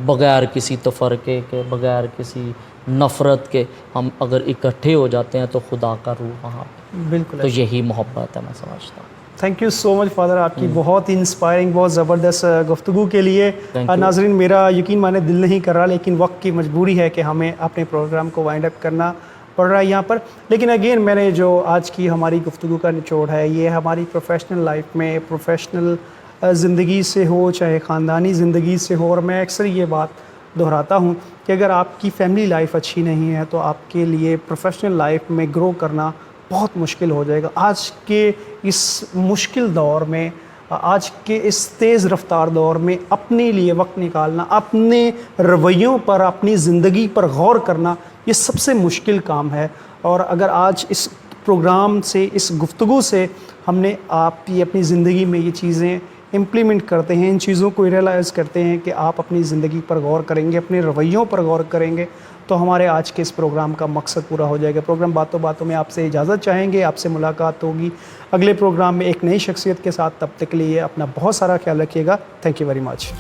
بغیر کسی تفرقے کے، بغیر کسی نفرت کے، ہم اگر اکٹھے ہو جاتے ہیں تو خدا کا روح وہاں پہ. بالکل. تو یہی محبت ہے، میں سمجھتا ہوں. Thank you so much father, آپ کی بہت انسپائرنگ، بہت زبردست گفتگو کے لیے. ناظرین، میرا یقین مانے دل نہیں کر رہا، لیکن وقت کی مجبوری ہے کہ ہمیں اپنے پروگرام کو وائنڈ اپ کرنا پڑ رہا ہے یہاں پر. لیکن اگین میں نے جو آج کی ہماری گفتگو کا نچوڑ ہے، یہ ہماری پروفیشنل لائف میں، پروفیشنل زندگی سے ہو چاہے خاندانی زندگی سے ہو، اور میں اکثر یہ بات دہراتا ہوں کہ اگر آپ کی فیملی لائف اچھی نہیں ہے تو آپ کے لیے پروفیشنل لائف میں گرو کرنا بہت مشکل ہو جائے گا. آج کے اس مشکل دور میں، آج کے اس تیز رفتار دور میں اپنے لیے وقت نکالنا، اپنے رویوں پر، اپنی زندگی پر غور کرنا، یہ سب سے مشکل کام ہے. اور اگر آج اس پروگرام سے، اس گفتگو سے ہم نے آپ کی اپنی زندگی میں یہ چیزیں امپلیمنٹ کرتے ہیں، ان چیزوں کو ریئلائز کرتے ہیں کہ آپ اپنی زندگی پر غور کریں گے، اپنے رویوں پر غور کریں گے، تو ہمارے آج کے اس پروگرام کا مقصد پورا ہو جائے گا. پروگرام باتوں باتوں میں آپ سے اجازت چاہیں گے، آپ سے ملاقات ہوگی اگلے پروگرام میں ایک نئی شخصیت کے ساتھ. تب تک کے لیے اپنا بہت سارا خیال رکھیے گا. Thank you very much.